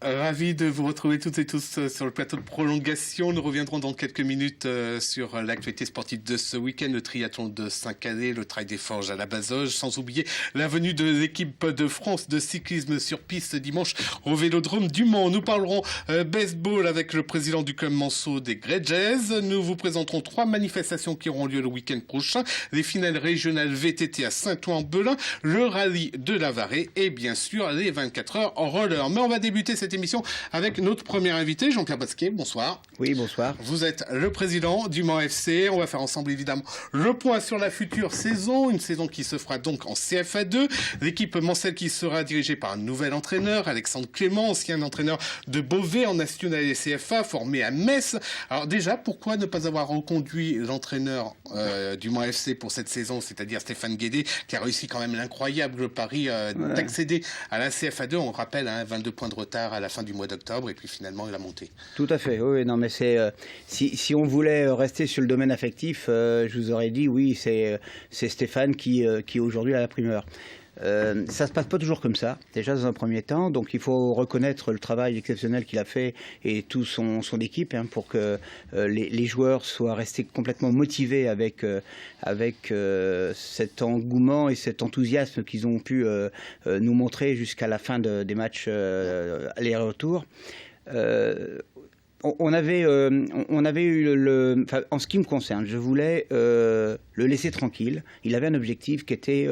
Ravi de vous retrouver toutes et tous sur le plateau de prolongation. Nous reviendrons dans quelques minutes sur l'actualité sportive de ce week-end, le triathlon de Saint-Calais, le Trail des Forges à la Bazoge, sans oublier la venue de l'équipe de France de cyclisme sur piste dimanche au Vélodrome du Mans. Nous parlerons baseball avec le président du club Manceau des Gretges. Nous vous présenterons 3 manifestations qui auront lieu le week-end prochain. Les finales régionales VTT à Saint-Ouen-Belin, le rallye de la Varée et bien sûr les 24 heures en roller. Mais on va débuter cette émission avec notre premier invité, Jean-Pierre Basquier. Bonsoir. Oui, bonsoir. Vous êtes le président du Mans FC. On va faire ensemble évidemment le point sur la future saison, une saison qui se fera donc en CFA2. L'équipe mancelle qui sera dirigée par un nouvel entraîneur, Alexandre Clément, ancien entraîneur de Beauvais en National et CFA, formé à Metz. Alors déjà, pourquoi ne pas avoir reconduit l'entraîneur du Mans FC pour cette saison, c'est-à-dire Stéphane Guédé, qui a réussi quand même l'incroyable pari d'accéder à la CFA2. On rappelle, 22 points de retard à la fin du mois d'octobre, et puis finalement il a monté. Tout à fait, oui, non mais c'est si on voulait rester sur le domaine affectif, je vous aurais dit oui, c'est Stéphane qui aujourd'hui a la primeur. Ça se passe pas toujours comme ça, déjà dans un premier temps, donc il faut reconnaître le travail exceptionnel qu'il a fait et toute son équipe pour que les joueurs soient restés complètement motivés avec cet engouement et cet enthousiasme qu'ils ont pu nous montrer jusqu'à la fin des matchs aller-retour. On avait eu en ce qui me concerne, je voulais le laisser tranquille. Il avait un objectif qui était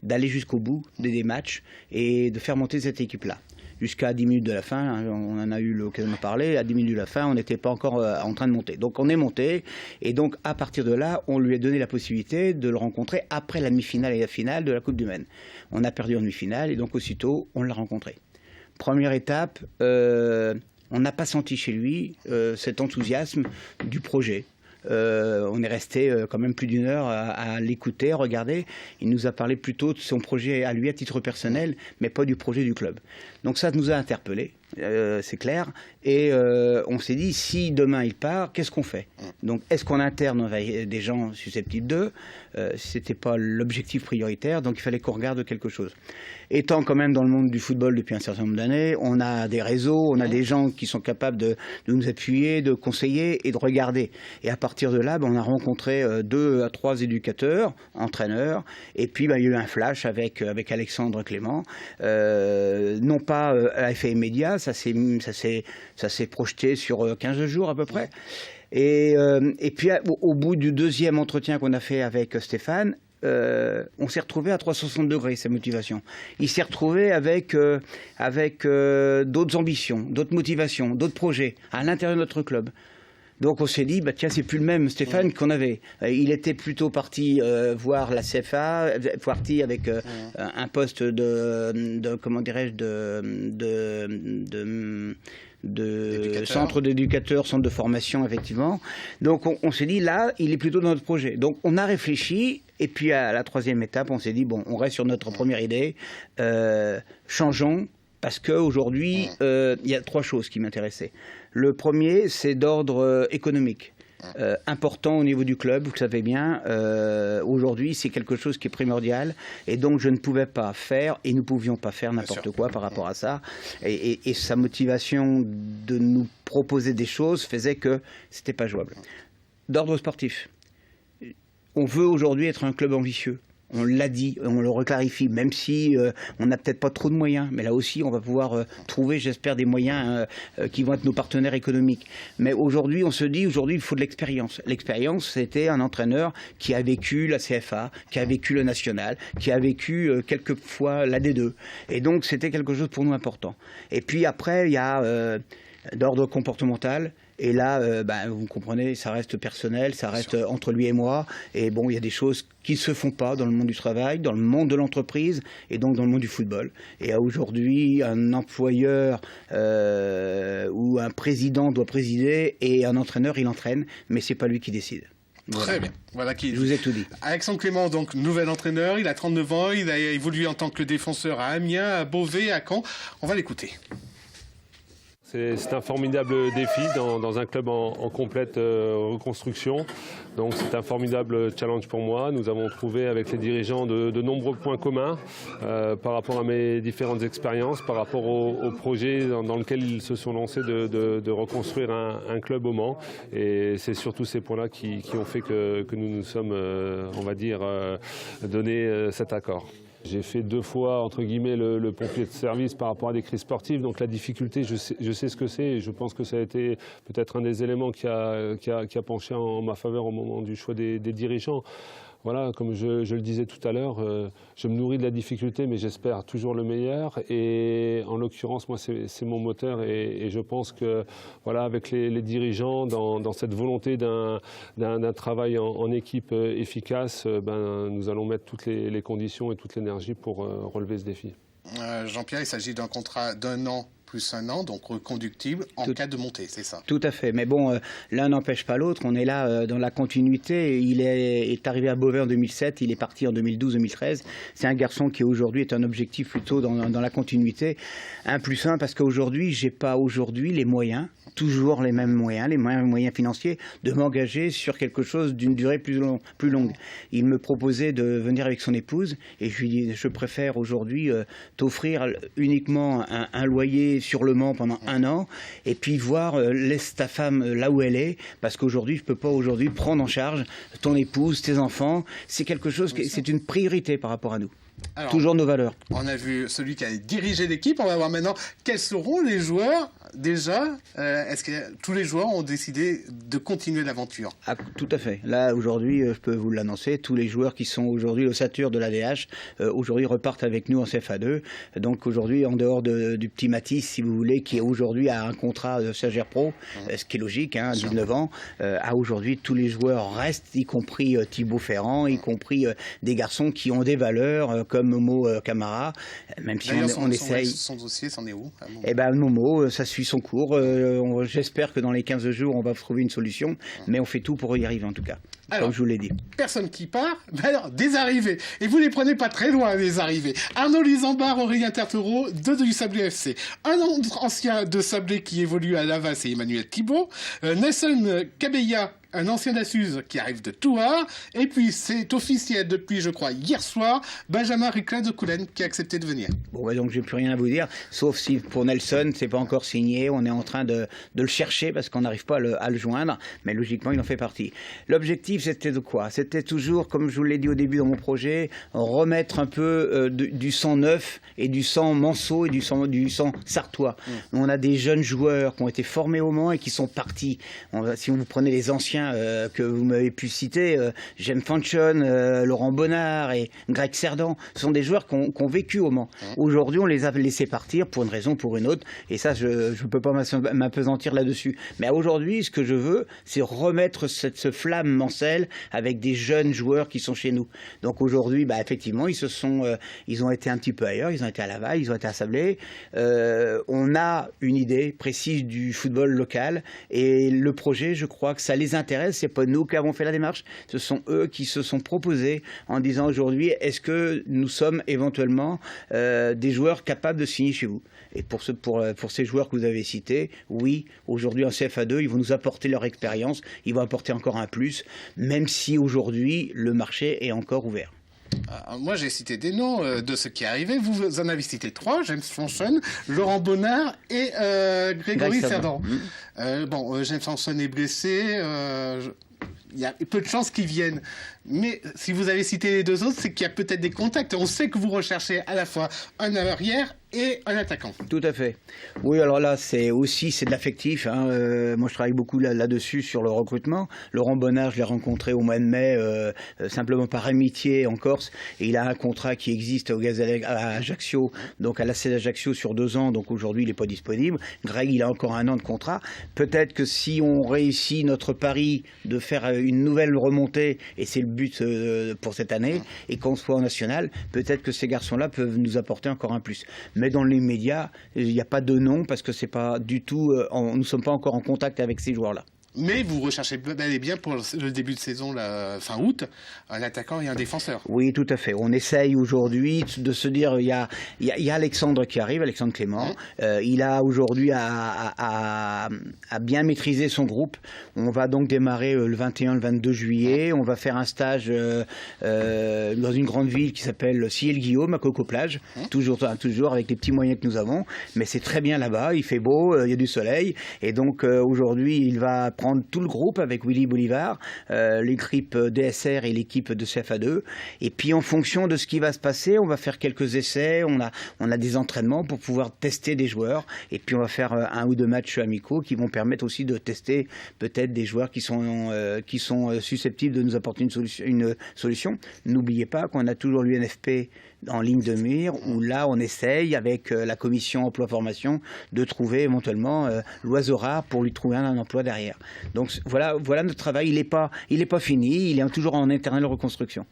d'aller jusqu'au bout des matchs et de faire monter cette équipe-là. Jusqu'à 10 minutes de la fin, on en a eu l'occasion de parler, à 10 minutes de la fin, on n'était pas encore en train de monter. Donc on est monté, et donc à partir de là, on lui a donné la possibilité de le rencontrer après la demi-finale et la finale de la Coupe du Maine. On a perdu en demi-finale, et donc aussitôt, on l'a rencontré. Première étape, on n'a pas senti chez lui cet enthousiasme du projet. On est resté quand même plus d'une heure à l'écouter, à regarder. Il nous a parlé plutôt de son projet à lui à titre personnel, mais pas du projet du club. Donc ça nous a interpellés, c'est clair. Et on s'est dit, si demain il part, qu'est-ce qu'on fait? Donc est-ce qu'on interne des gens susceptibles d'eux? C'était pas l'objectif prioritaire, donc il fallait qu'on regarde quelque chose. Étant quand même dans le monde du football depuis un certain nombre d'années, on a des réseaux, on a des gens qui sont capables de nous appuyer, de conseiller et de regarder. Et à partir de là, on a rencontré 2 à 3 éducateurs, entraîneurs, et puis il y a eu un flash avec Alexandre Clément. Non pas à effet immédiat, ça s'est projeté sur 15 jours à peu près. Et puis au bout du 2e entretien qu'on a fait avec Stéphane, on s'est retrouvé à 360 degrés, sa motivation. Il s'est retrouvé avec d'autres ambitions, d'autres motivations, d'autres projets à l'intérieur de notre club. Donc on s'est dit, tiens, c'est plus le même Stéphane qu'on avait. Il était plutôt parti voir la CFA, parti avec un poste de comment dirais-je, de centre d'éducateur, centre de formation, effectivement. Donc on s'est dit, là, il est plutôt dans notre projet. Donc on a réfléchi, et puis à la 3e étape, on s'est dit, bon, on reste sur notre première idée, changeons, parce qu'aujourd'hui, il y a 3 choses qui m'intéressaient. Le premier, c'est d'ordre économique. Important au niveau du club, vous le savez bien, aujourd'hui c'est quelque chose qui est primordial, et donc je ne pouvais pas faire, et nous ne pouvions pas faire n'importe quoi par rapport à ça, et sa motivation de nous proposer des choses faisait que c'était pas jouable. D'ordre sportif, on veut aujourd'hui être un club ambitieux. On l'a dit, on le reclarifie, même si on n'a peut-être pas trop de moyens. Mais là aussi, on va pouvoir trouver, j'espère, des moyens qui vont être nos partenaires économiques. Mais aujourd'hui, on se dit, il faut de l'expérience. L'expérience, c'était un entraîneur qui a vécu la CFA, qui a vécu le national, qui a vécu quelques fois la D2. Et donc, c'était quelque chose pour nous important. Et puis après, il y a d'ordre comportemental. Et là, vous comprenez, ça reste personnel, ça reste entre lui et moi. Et bon, il y a des choses qui ne se font pas dans le monde du travail, dans le monde de l'entreprise et donc dans le monde du football. Et aujourd'hui, un employeur ou un président doit présider et un entraîneur, il entraîne, mais ce n'est pas lui qui décide. Voilà. Très bien. Voilà qui... Je vous ai tout dit. Alexandre Clément, donc nouvel entraîneur, il a 39 ans, il a évolué en tant que défenseur à Amiens, à Beauvais, à Caen. On va l'écouter. C'est un formidable défi dans un club en complète reconstruction. Donc c'est un formidable challenge pour moi. Nous avons trouvé avec les dirigeants de nombreux points communs par rapport à mes différentes expériences, par rapport au projet dans lequel ils se sont lancés de reconstruire un club au Mans. Et c'est surtout ces points-là qui ont fait que nous nous sommes, on va dire, donné cet accord. J'ai fait 2 fois, entre guillemets, le pompier de service par rapport à des crises sportives. Donc la difficulté, je sais ce que c'est. Et je pense que ça a été peut-être un des éléments qui a penché en ma faveur au moment du choix des dirigeants. Voilà, comme je le disais tout à l'heure, je me nourris de la difficulté, mais j'espère toujours le meilleur. Et en l'occurrence, moi, c'est mon moteur. Et je pense que, voilà, avec les dirigeants, dans cette volonté d'un travail en équipe efficace, nous allons mettre toutes les conditions et toute l'énergie pour relever ce défi. Jean-Pierre, il s'agit d'un contrat d'1 an plus 1 an, donc reconductible en cas de montée, c'est ça? Tout à fait, mais bon, l'un n'empêche pas l'autre, on est là dans la continuité. Il est arrivé à Beauvais en 2007, il est parti en 2012-2013. C'est un garçon qui aujourd'hui est un objectif plutôt dans la continuité. 1+1 parce qu'aujourd'hui, j'ai pas les moyens, toujours les mêmes moyens, les moyens financiers, de m'engager sur quelque chose d'une durée plus longue. Il me proposait de venir avec son épouse et je lui dis, je préfère aujourd'hui t'offrir uniquement un loyer sur le Mans pendant 1 an et puis voir, laisse ta femme là où elle est, parce qu'aujourd'hui je peux pas prendre en charge ton épouse, tes enfants. C'est quelque chose, c'est une priorité par rapport à nous. Alors, toujours nos valeurs. On a vu celui qui a dirigé l'équipe. On va voir maintenant quels seront les joueurs. Déjà, est-ce que tous les joueurs ont décidé de continuer l'aventure? Tout à fait. Là, aujourd'hui, je peux vous l'annoncer, tous les joueurs qui sont aujourd'hui l'ossature de l'ADH, aujourd'hui repartent avec nous en CFA2. Donc aujourd'hui, en dehors du petit Mathis, si vous voulez, qui aujourd'hui a un contrat de stagiaire pro, ce qui est logique, 19 ans, à aujourd'hui, tous les joueurs restent, y compris Thibaut Ferrand, y compris des garçons qui ont des valeurs, comme Momo Camara, même si on essaye. Son dossier, c'en est où? Eh ben, Momo, ça suit son cours. J'espère que dans les 15 jours, on va trouver une solution, mais on fait tout pour y arriver en tout cas, alors, comme je vous l'ai dit. Personne qui part, mais alors des arrivées. Et vous les prenez pas très loin, les arrivées. Arnaud Lisambard, Aurélien Tertereau, du Sablé FC. Un ancien de Sablé qui évolue à Laval, c'est Emmanuel Thibault. Nelson Kabeya, un ancien d'Assuz qui arrive de Thouars. Et puis, c'est officiel depuis, je crois, hier soir, Benjamin Riclin de Coulennes qui a accepté de venir. Bon, ouais, donc j'ai plus rien à vous dire, sauf si pour Nelson, c'est pas encore signé. On est en train de le chercher parce qu'on n'arrive pas à le joindre. Mais logiquement, il en fait partie. L'objectif, c'était de quoi? C'était toujours, comme je vous l'ai dit au début dans mon projet, remettre un peu du sang neuf et du sang manceau et du sang sartois. On a des jeunes joueurs qui ont été formés au Mans et qui sont partis. Si vous prenez les anciens que vous m'avez pu citer, Jem Fanchon, Laurent Bonnard et Greg Cerdan, ce sont des joueurs qui ont vécu au Mans. Aujourd'hui, on les a laissés partir pour une raison ou pour une autre, et ça, je ne peux pas m'apesantir là-dessus. Mais aujourd'hui, ce que je veux, c'est remettre ce flamme mancelle avec des jeunes joueurs qui sont chez nous. Donc aujourd'hui, effectivement, ils ont été un petit peu ailleurs, ils ont été à Laval, ils ont été à Sablé. On a une idée précise du football local, et le projet, je crois que ça les intéresse. C'est pas nous qui avons fait la démarche, ce sont eux qui se sont proposés en disant aujourd'hui, est-ce que nous sommes éventuellement des joueurs capables de signer chez vous? Et pour ces joueurs que vous avez cités, oui, aujourd'hui en CFA2, ils vont nous apporter leur expérience, ils vont apporter encore un plus, même si aujourd'hui le marché est encore ouvert. Moi, j'ai cité des noms de ceux qui arrivaient. Vous en avez cité 3, James Fanchon, Laurent Bonnard et Grégory Cerdan. James Fanchon est blessé. Il y a peu de chances qu'ils viennent. Mais si vous avez cité les 2 autres, c'est qu'il y a peut-être des contacts. On sait que vous recherchez à la fois un arrière et un attaquant. Tout à fait. Oui, alors là, c'est de l'affectif. Moi, je travaille beaucoup là-dessus sur le recrutement. Laurent Bonnard, je l'ai rencontré au mois de mai, simplement par amitié en Corse. Et il a un contrat qui existe au Gazelle à Ajaccio, donc à l'AC d'Ajaccio sur 2 ans. Donc aujourd'hui, il n'est pas disponible. Greg, il a encore 1 an de contrat. Peut-être que si on réussit notre pari de faire une nouvelle remontée, et c'est le but pour cette année, et qu'on soit en national, peut-être que ces garçons-là peuvent nous apporter encore un plus. Mais dans l'immédiat, il n'y a pas de nom parce que c'est pas du tout, nous ne sommes pas encore en contact avec ces joueurs-là. Mais vous recherchez bel et bien pour le début de saison, fin août, un attaquant et un défenseur. Oui, tout à fait. On essaye aujourd'hui de se dire, il y a Alexandre qui arrive, Alexandre Clément. Il a aujourd'hui à bien maîtriser son groupe. On va donc démarrer le 21, le 22 juillet. On va faire un stage dans une grande ville qui s'appelle Ciel-Guillaume, à Coco-Plage. Toujours avec les petits moyens que nous avons. Mais c'est très bien là-bas, il fait beau, il y a du soleil. Et donc aujourd'hui, il va prendre tout le groupe avec Willy Bolivar, l'équipe DSR et l'équipe de CFA2. Et puis en fonction de ce qui va se passer, on va faire quelques essais, on a des entraînements pour pouvoir tester des joueurs. Et puis on va faire 1 ou 2 matchs amicaux qui vont permettre aussi de tester peut-être des joueurs qui sont susceptibles de nous apporter une solution. N'oubliez pas qu'on a toujours l'UNFP en ligne de mire, où là on essaye avec la commission emploi-formation de trouver éventuellement l'oiseau rare pour lui trouver un emploi derrière. Donc voilà notre travail, il est pas fini, il est toujours en éternelle reconstruction.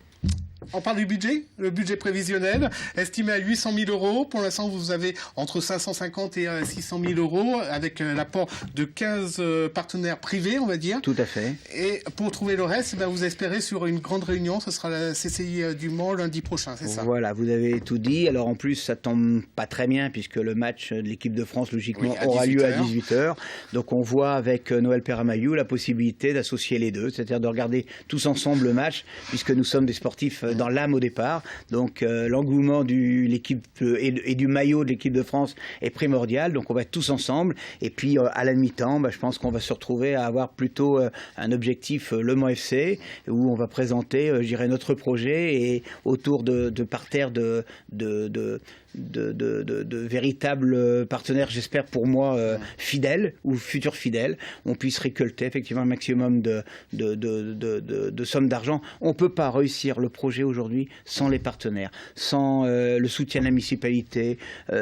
On parle du budget, le budget prévisionnel, estimé à 800 000 euros. Pour l'instant, vous avez entre 550 et 600 000 euros, avec l'apport de 15 partenaires privés, on va dire. Tout à fait. Et pour trouver le reste, vous espérez sur une grande réunion, ce sera la CCI du Mans lundi prochain, c'est ça? Voilà, vous avez tout dit. Alors en plus, ça tombe pas très bien, puisque le match de l'équipe de France, logiquement, aura lieu à 18h. Donc on voit avec Noël Peramayou la possibilité d'associer les deux, c'est-à-dire de regarder tous ensemble le match, puisque nous sommes des sportifs dans l'âme au départ. Donc l'engouement de l'équipe et du maillot de l'équipe de France est primordial. Donc on va être tous ensemble. Et puis à la mi-temps, je pense qu'on va se retrouver à avoir plutôt un objectif Le Mans FC, où on va présenter, je dirais, notre projet, et autour de parterres de véritables partenaires, j'espère pour moi, fidèles ou futurs fidèles, on puisse récolter effectivement un maximum de sommes d'argent. On ne peut pas réussir le projet aujourd'hui sans les partenaires, sans le soutien de la municipalité,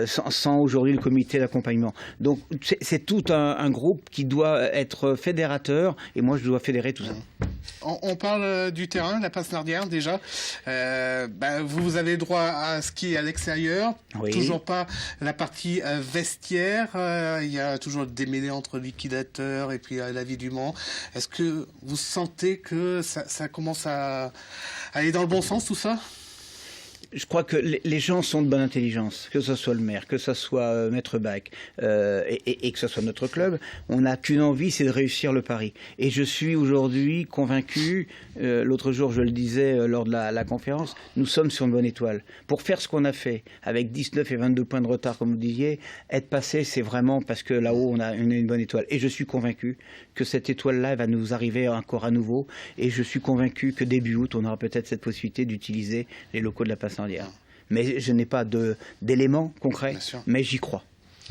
sans aujourd'hui le comité d'accompagnement. Donc c'est tout un groupe qui doit être fédérateur, et moi je dois fédérer tout ça. On parle du terrain, la Pince-Nardière déjà. Vous avez droit à skier à l'extérieur. Oui. Toujours pas la partie vestiaire. Il y a toujours le démêlé entre liquidateurs et puis la vie du Mans. Est-ce que vous sentez que ça commence à aller dans le bon sens, tout ça ? Je crois que les gens sont de bonne intelligence, que ce soit le maire, que ce soit Maître Bach et que ce soit notre club. On n'a qu'une envie, c'est de réussir le pari. Et je suis aujourd'hui convaincu, l'autre jour je le disais lors de la conférence, nous sommes sur une bonne étoile. Pour faire ce qu'on a fait, avec 19 et 22 points de retard, comme vous disiez, être passé, c'est vraiment parce que là-haut on a une bonne étoile. Et je suis convaincu que cette étoile-là va nous arriver encore à nouveau. Et je suis convaincu que début août, on aura peut-être cette possibilité d'utiliser les locaux de la Pince-Nardière. Mais je n'ai pas d'éléments concrets, mais j'y crois.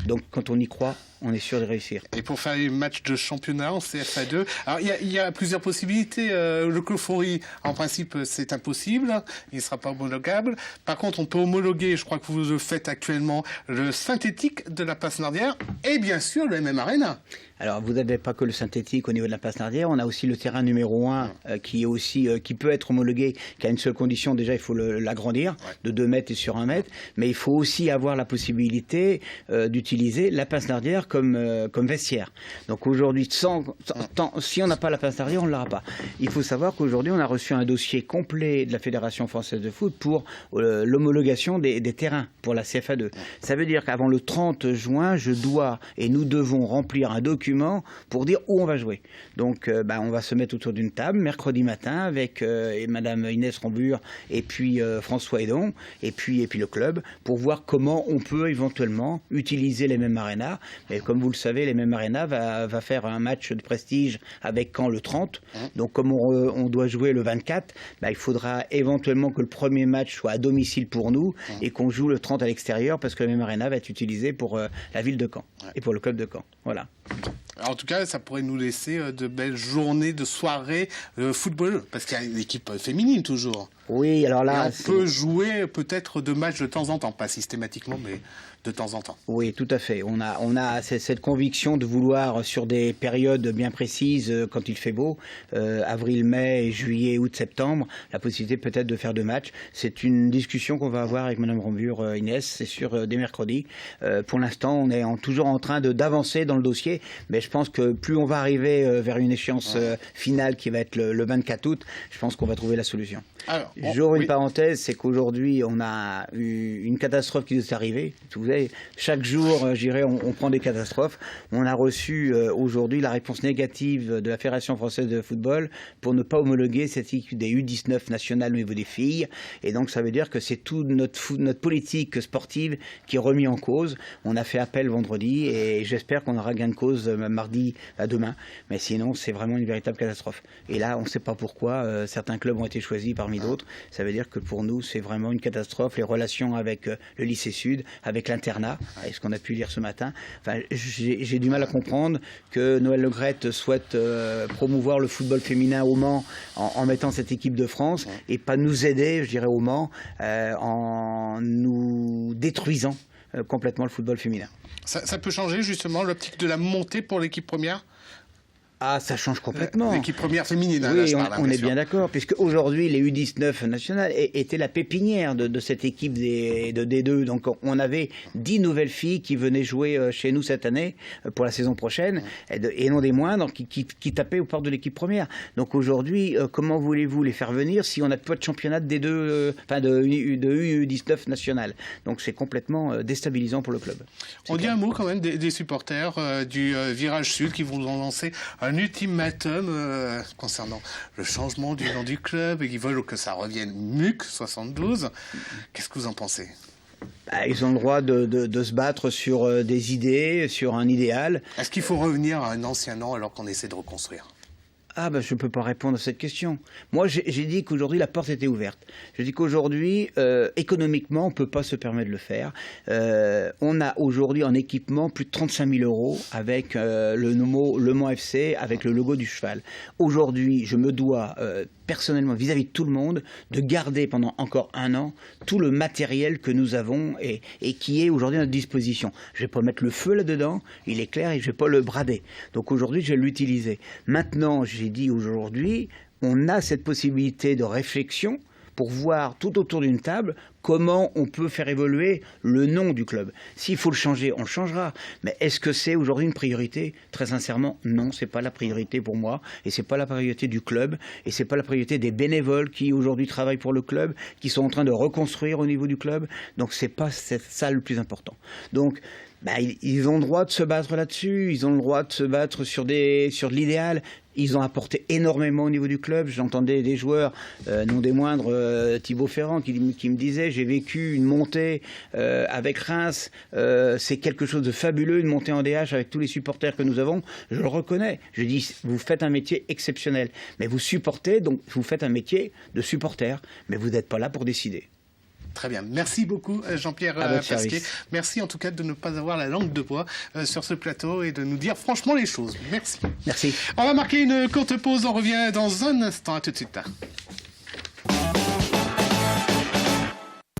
Donc quand on y croit, on est sûr de réussir. Et pour faire les matchs de championnat en CFA2, alors il y a plusieurs possibilités. Le Clofory, en principe, c'est impossible. Il ne sera pas homologable. Par contre, on peut homologuer, je crois que vous le faites actuellement, le synthétique de la Pince-Nardière et bien sûr le MM Arena. Alors, vous n'avez pas que le synthétique au niveau de la Pince-Nardière, on a aussi le terrain numéro 1 qui peut être homologué, qui a une seule condition, déjà il faut l'agrandir de 2 mètres et sur 1 mètre, mais il faut aussi avoir la possibilité d'utiliser la Pince-Nardière comme vestiaire. Donc aujourd'hui, si on n'a pas la Pince-Nardière, on ne l'aura pas. Il faut savoir qu'aujourd'hui, on a reçu un dossier complet de la Fédération française de foot pour l'homologation des terrains pour la CFA2. Ça veut dire qu'avant le 30 juin, nous devons remplir un document pour dire où on va jouer. Donc on va se mettre autour d'une table mercredi matin avec Madame Inès Rambure et puis François Edon et puis le club pour voir comment on peut éventuellement utiliser les mêmes arénas. Mais comme vous le savez, les mêmes arénas va faire un match de prestige avec Caen le 30. Donc comme on doit jouer le 24, il faudra éventuellement que le premier match soit à domicile pour nous et qu'on joue le 30 à l'extérieur parce que la même aréna va être utilisée pour la ville de Caen et pour le club de Caen. Voilà. Alors, en tout cas, ça pourrait nous laisser de belles journées de soirée football, parce qu'il y a une équipe féminine toujours. Oui, alors là... on peut jouer peut-être 2 matchs de temps en temps, pas systématiquement, mais de temps en temps. Oui, tout à fait. On a cette conviction de vouloir, sur des périodes bien précises, quand il fait beau, avril, mai, juillet, août, septembre, la possibilité peut-être de faire 2 matchs. C'est une discussion qu'on va avoir avec Mme Rambure, Inès, c'est sûr, dès mercredi. Pour l'instant, on est toujours en train d'avancer dans le dossier, mais je pense que plus on va arriver vers une échéance finale qui va être le 24 août, je pense qu'on va trouver la solution. J'ouvre une parenthèse, c'est qu'aujourd'hui, on a eu une catastrophe qui nous est arrivée. Vous savez, chaque jour, je dirais, on prend des catastrophes. On a reçu aujourd'hui la réponse négative de la Fédération française de football pour ne pas homologuer cette équipe des U19 nationales au niveau des filles. Et donc, ça veut dire que c'est toute notre politique sportive qui est remise en cause. On a fait appel vendredi et j'espère qu'on aura gain de cause mardi à demain. Mais sinon, c'est vraiment une véritable catastrophe. Et là, on ne sait pas pourquoi certains clubs ont été choisis parmi d'autres. Ça veut dire que pour nous, c'est vraiment une catastrophe. Les relations avec le lycée Sud, avec l'internat, et ce qu'on a pu lire ce matin. Enfin, j'ai du mal à comprendre que Noël Le Graët souhaite promouvoir le football féminin au Mans en mettant cette équipe de France et pas nous aider, je dirais, au Mans en nous détruisant complètement le football féminin. Ça peut changer justement l'optique de la montée pour l'équipe première ? Ah, ça change complètement. L'équipe première féminine, oui, là, je parle, on est bien d'accord, puisque aujourd'hui les U19 nationales étaient la pépinière de cette équipe de D2. Donc on avait 10 nouvelles filles qui venaient jouer chez nous cette année pour la saison prochaine, et non des moindres, qui tapaient aux portes de l'équipe première. Donc aujourd'hui, comment voulez-vous les faire venir si on n'a pas de championnat de D2, enfin de U19 nationale? Donc c'est complètement déstabilisant pour le club. On dit un mot quand même des supporters du Virage Sud qui vont lancer un ultimatum concernant le changement du nom du club et qui veulent que ça revienne MUC 72. Qu'est-ce que vous en pensez ? Ils ont le droit de se battre sur des idées, sur un idéal. Est-ce qu'il faut revenir à un ancien nom alors qu'on essaie de reconstruire ? Ah ben je ne peux pas répondre à cette question. Moi j'ai dit qu'aujourd'hui la porte était ouverte. Je dis qu'aujourd'hui économiquement on ne peut pas se permettre de le faire. On a aujourd'hui en équipement plus de 35 000 € avec le Mans FC, avec le logo du cheval. Aujourd'hui je me dois personnellement vis-à-vis de tout le monde de garder pendant encore 1 an tout le matériel que nous avons et qui est aujourd'hui à notre disposition. Je ne vais pas mettre le feu là-dedans, il est clair, et je ne vais pas le brader. Donc aujourd'hui je vais l'utiliser. Maintenant j'ai dit aujourd'hui, on a cette possibilité de réflexion pour voir tout autour d'une table comment on peut faire évoluer le nom du club. S'il faut le changer, on le changera. Mais est-ce que c'est aujourd'hui une priorité ? Très sincèrement, non, c'est pas la priorité pour moi, et c'est pas la priorité du club, et c'est pas la priorité des bénévoles qui aujourd'hui travaillent pour le club, qui sont en train de reconstruire au niveau du club. Donc c'est pas ça le plus important. Donc ils ont le droit de se battre là-dessus, ils ont le droit de se battre sur de l'idéal. Ils ont apporté énormément au niveau du club. J'entendais des joueurs, non des moindres, Thibaut Ferrand, qui me disait « J'ai vécu une montée avec Reims, c'est quelque chose de fabuleux, une montée en DH avec tous les supporters que nous avons. » Je le reconnais. Je dis « Vous faites un métier exceptionnel. Mais vous supportez, donc vous faites un métier de supporter. Mais vous n'êtes pas là pour décider. » Très bien. Merci beaucoup, Jean-Pierre Pasquier. Merci en tout cas de ne pas avoir la langue de bois sur ce plateau et de nous dire franchement les choses. Merci. Merci. On va marquer une courte pause. On revient dans un instant. À tout de suite.